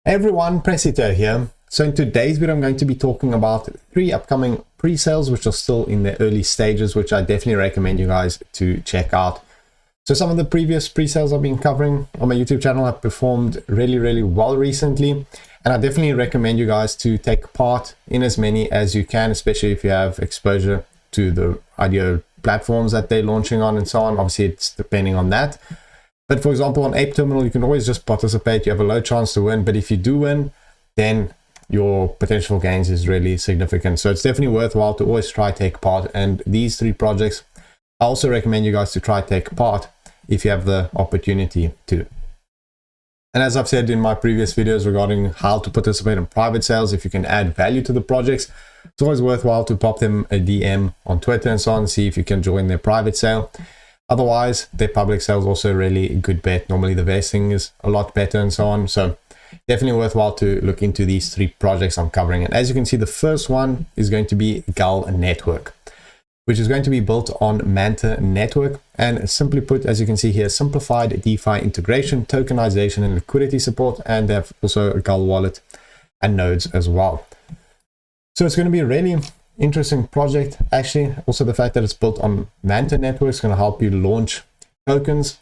Hey everyone, Prestito here. So in today's video, I'm going to be talking about 3 upcoming pre-sales, which are still in the early stages, which I definitely recommend you guys to check out. So some of the previous pre-sales I've been covering on my YouTube channel have performed really well recently. And I definitely recommend you guys to take part in as many as you can, especially if you have exposure to the audio platforms that they're launching on and so on. Obviously, it's depending on that. But for example, on Ape Terminal, you can always just participate. You have a low chance to win, but if you do win, then your potential gains is really significant. So it's definitely worthwhile to always try take part. And these 3 projects, I also recommend you guys to try take part if you have the opportunity to. And as I've said in my previous videos regarding how to participate in private sales, if you can add value to the projects, it's always worthwhile to pop them a DM on Twitter and so on, see if you can join their private sale. Otherwise, their public sale is also a really good bet. Normally the vesting is a lot better and so on. So definitely worthwhile to look into these 3 projects I'm covering. And as you can see, the first one is going to be Gull Network, which is going to be built on Manta Network. And simply put, as you can see here, simplified DeFi integration, tokenization, and liquidity support. And they have also a Gull wallet and nodes as well. So it's going to be a really interesting project. Actually, also the fact that it's built on Manta Network is going to help you launch tokens.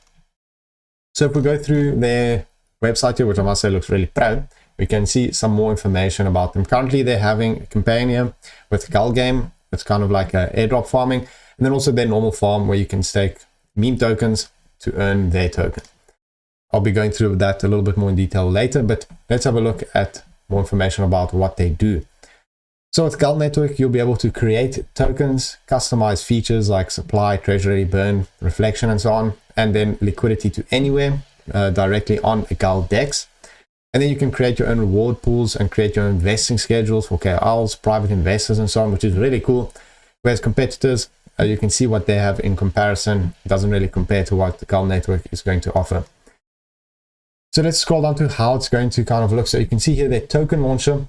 So if we go through their website here, which I must say looks really pro, we can see some more information about them. Currently, they're having a campaign here with Gull Game. It's kind of like a airdrop farming, and then also their normal farm where you can stake meme tokens to earn their token. I'll be going through that a little bit more in detail later, but let's have a look at more information about what they do. So with Gull Network, you'll be able to create tokens, customize features like supply, treasury, burn, reflection, and so on, and then liquidity to anywhere directly on a Gull DEX. And then you can create your own reward pools and create your own investing schedules for KOLs, private investors, and so on, which is really cool. Whereas competitors, you can see what they have in comparison. It doesn't really compare to what the Gull Network is going to offer. So let's scroll down to how it's going to kind of look. So you can see here their token launcher.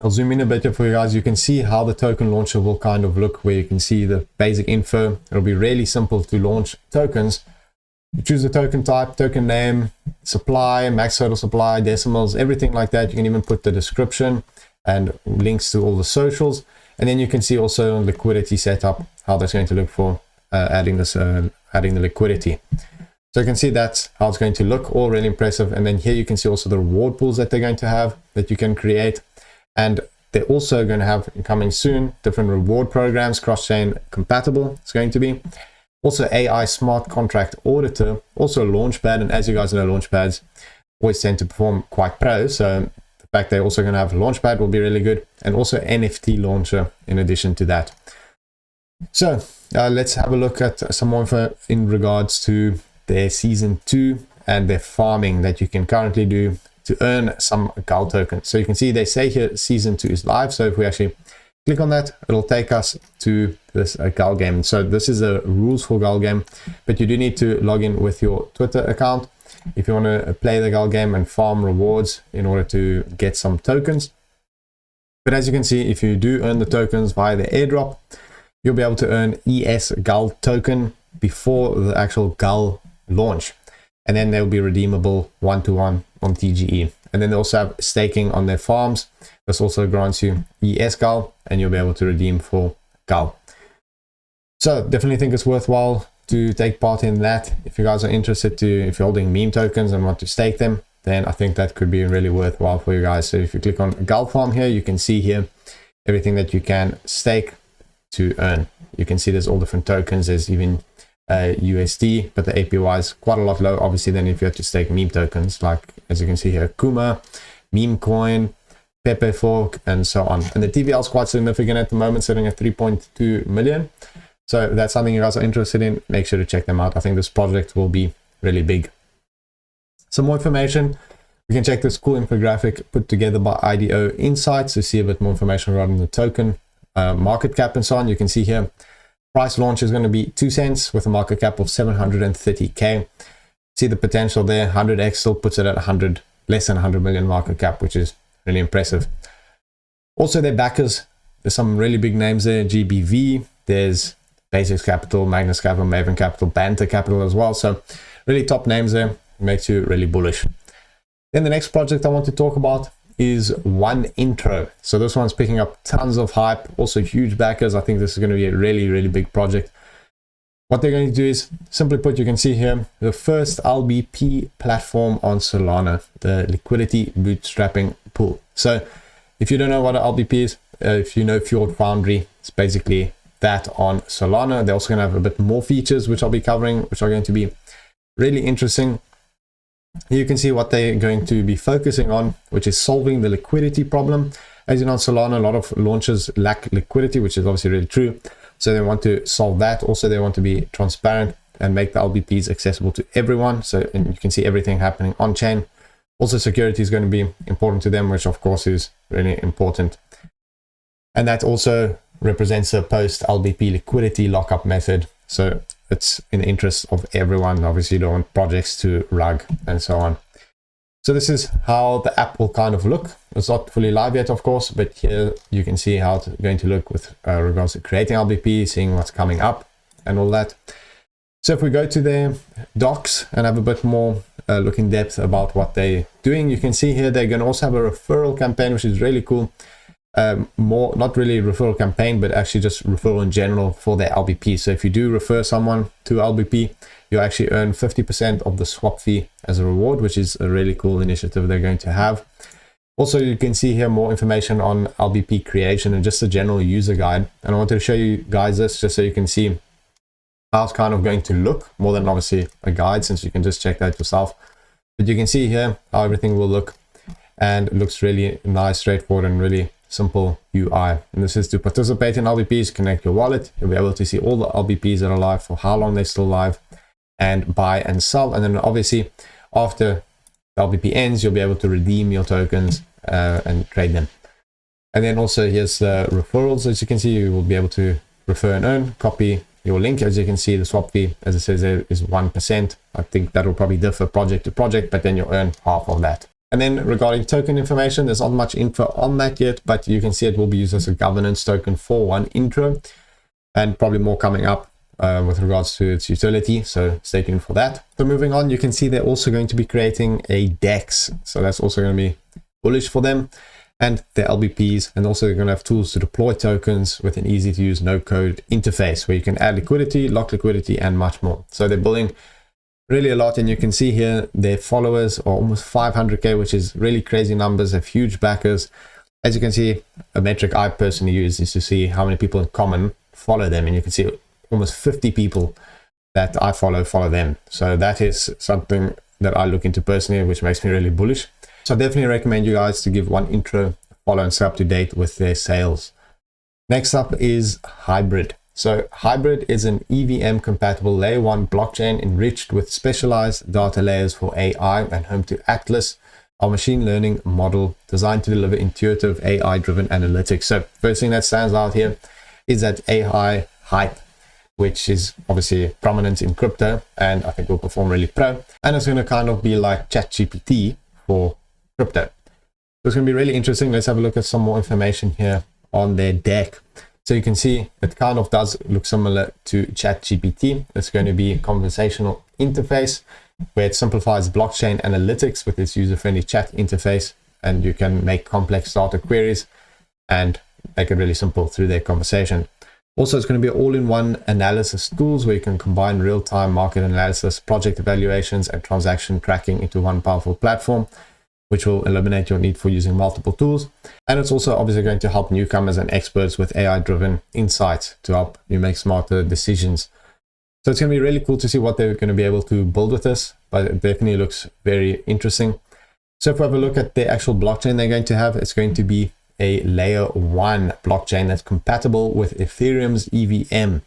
I'll zoom in a bit here for you guys. You can see how the token launcher will kind of look, where you can see the basic info. It'll be really simple to launch tokens. You choose the token type, token name, supply, max total supply, decimals, everything like that. You can even put the description and links to all the socials. And then you can see also liquidity setup, how that's going to look for adding the liquidity. So you can see that's how it's going to look, all really impressive. And then here you can see also the reward pools that they're going to have that you can create. And they're also going to have, coming soon, different reward programs, cross-chain compatible, it's going to be. Also AI smart contract auditor, also Launchpad. And as you guys know, Launchpads always tend to perform quite pro. So the fact they're also going to have Launchpad will be really good. And also NFT launcher in addition to that. So let's have a look at some more info in regards to their season 2 and their farming that you can currently do to earn some Gull tokens. So you can see they say here season 2 is live. So if we actually click on that, it'll take us to this Gull game. So this is a rules for Gull game, but you do need to log in with your Twitter account if you want to play the Gull game and farm rewards in order to get some tokens. But as you can see, if you do earn the tokens via the airdrop, you'll be able to earn ES Gull token before the actual Gull launch. And then they'll be redeemable 1-to-1 on TGE. And then they also have staking on their farms. This also grants you ES Gull, and you'll be able to redeem for Gull. So definitely think it's worthwhile to take part in that. If you guys are interested if you're holding meme tokens and want to stake them, then I think that could be really worthwhile for you guys. So if you click on Gull Farm here, you can see here everything that you can stake to earn. You can see there's all different tokens. There's even USD, but the APY is quite a lot lower, obviously, than if you had to stake meme tokens, like as you can see here, Kuma, Meme Coin, Pepe Fork, and so on. And the TVL is quite significant at the moment, sitting at 3.2 million. So if that's something you guys are interested in, make sure to check them out. I think this project will be really big. Some more information. We can check this cool infographic put together by IDO Insights to see a bit more information regarding the token, market cap, and so on. You can see here, price launch is going to be 2 cents with a market cap of 730K. See the potential there. 100x still puts it at less than 100 million market cap, which is really impressive. Also, their backers, there's some really big names there. GBV, there's Basics Capital, Magnus Capital, Maven Capital, Banter Capital as well. So really top names there. It makes you really bullish. Then the next project I want to talk about is One Intro. So this one's picking up tons of hype, also huge backers. I think this is going to be a really, really big project. What they're going to do is, simply put, you can see here, the first LBP platform on Solana, the liquidity bootstrapping pool. So if you don't know what an LBP is, if you know Fjord Foundry, it's basically that on Solana. They're also going to have a bit more features, which I'll be covering, which are going to be really interesting. Here you can see what they're going to be focusing on, which is solving the liquidity problem. As you know, on Solana, a lot of launches lack liquidity, which is obviously really true. So they want to solve that. Also, they want to be transparent and make the LBPs accessible to everyone. So and you can see everything happening on chain. Also, security is going to be important to them, which of course is really important. And that also represents a post LBP liquidity lockup method. So it's in the interest of everyone. Obviously, you don't want projects to rug and so on. So this is how the app will kind of look. It's not fully live yet, of course, but here you can see how it's going to look with regards to creating LBP, seeing what's coming up and all that. So if we go to their docs and have a bit more look in depth about what they're doing, you can see here they're going to also have a referral campaign, which is really cool. More, not really a referral campaign, but actually just referral in general for their LBP. So if you do refer someone to LBP, you actually earn 50% of the swap fee as a reward, which is a really cool initiative they're going to have. Also, you can see here more information on LBP creation and just a general user guide. And I wanted to show you guys this just so you can see how it's kind of going to look, more than obviously a guide, since you can just check that yourself. But you can see here how everything will look, and it looks really nice, straightforward, and really simple UI. And this is to participate in LBPs, connect your wallet. You'll be able to see all the LBPs that are live, for how long they're still live, and buy and sell. And then obviously after the LBP ends, you'll be able to redeem your tokens and trade them. And then also here's the referrals. As you can see, you will be able to refer and earn. Copy your link. As you can see, the swap fee, as it says there, is 1%. I think that will probably differ project to project, but then you'll earn half of that. And then regarding token information, there's not much info on that yet, but you can see it will be used as a governance token for One Intro, and probably more coming up with regards to its utility. So stay tuned for that. So moving on, you can see they're also going to be creating a DEX. So that's also going to be bullish for them and their LBPs. And also they're going to have tools to deploy tokens with an easy to use no code interface where you can add liquidity, lock liquidity, and much more. So they're building really a lot, and you can see here their followers are almost 500k, which is really crazy numbers. They have huge backers. As you can see, a metric I personally use is to see how many people in common follow them, and you can see almost 50 people that I follow them. So that is something that I look into personally, which makes me really bullish. So I definitely recommend you guys to give One Intro a follow and stay up to date with their sales. Next up is Hybrid. So Hybrid is an EVM compatible layer 1 blockchain enriched with specialized data layers for AI and home to Atlas, our machine learning model designed to deliver intuitive AI driven analytics. So first thing that stands out here is that AI hype, which is obviously prominent in crypto, and I think will perform really pro. And it's going to kind of be like ChatGPT for crypto. So it's going to be really interesting. Let's have a look at some more information here on their deck. So you can see it kind of does look similar to ChatGPT. It's going to be a conversational interface where it simplifies blockchain analytics with its user-friendly chat interface, and you can make complex data queries and make it really simple through their conversation. Also, it's going to be all-in-one analysis tools where you can combine real-time market analysis, project evaluations, and transaction tracking into one powerful platform, which will eliminate your need for using multiple tools. And it's also obviously going to help newcomers and experts with AI-driven insights to help you make smarter decisions. So it's going to be really cool to see what they're going to be able to build with this, but it definitely looks very interesting. So if we have a look at the actual blockchain they're going to have, it's going to be a layer 1 blockchain that's compatible with Ethereum's EVM.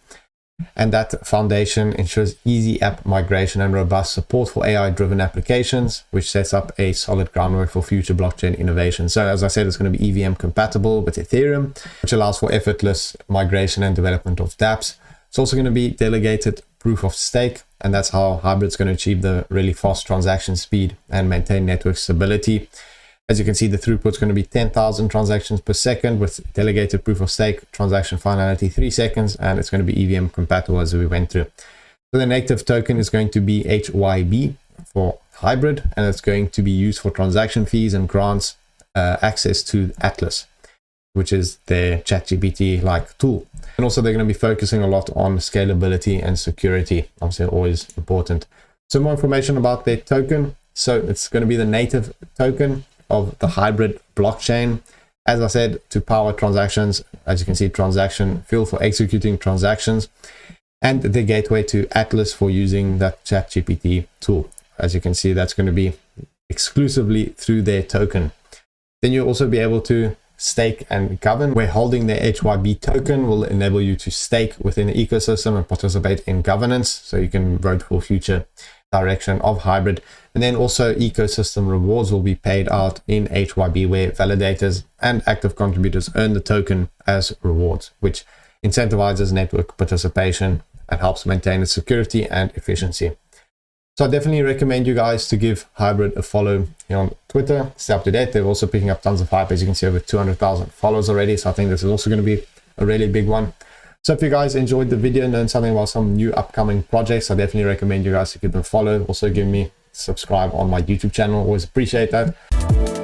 And that foundation ensures easy app migration and robust support for AI-driven applications, which sets up a solid groundwork for future blockchain innovation. So as I said, it's going to be EVM compatible with Ethereum, which allows for effortless migration and development of dApps. It's also going to be delegated proof of stake, and that's how Hybrid's going to achieve the really fast transaction speed and maintain network stability. As you can see, the throughput is going to be 10,000 transactions per second with delegated proof of stake, transaction finality 3 seconds, and it's going to be EVM compatible as we went through. So the native token is going to be HYB, for Hybrid, and it's going to be used for transaction fees and grants access to Atlas, which is their ChatGPT like tool. And also they're going to be focusing a lot on scalability and security, obviously always important. Some more information about their token. So it's going to be the native token of the Hybrid blockchain. As I said, to power transactions, as you can see, transaction fuel for executing transactions, and the gateway to Atlas for using that ChatGPT tool. As you can see, that's going to be exclusively through their token. Then you'll also be able to stake and govern, where holding the HYB token will enable you to stake within the ecosystem and participate in governance, so you can vote for future direction of Hybrid. And then also ecosystem rewards will be paid out in HYB, where validators and active contributors earn the token as rewards, which incentivizes network participation and helps maintain its security and efficiency. So I definitely recommend you guys to give Hybrid a follow here on Twitter, stay up to date. They're also picking up tons of hype, as you can see, over 200,000 followers already. So I think this is also going to be a really big one. So if you guys enjoyed the video and learned something about some new upcoming projects, I definitely recommend you guys to give them a follow. Also give me subscribe on my YouTube channel. Always appreciate that.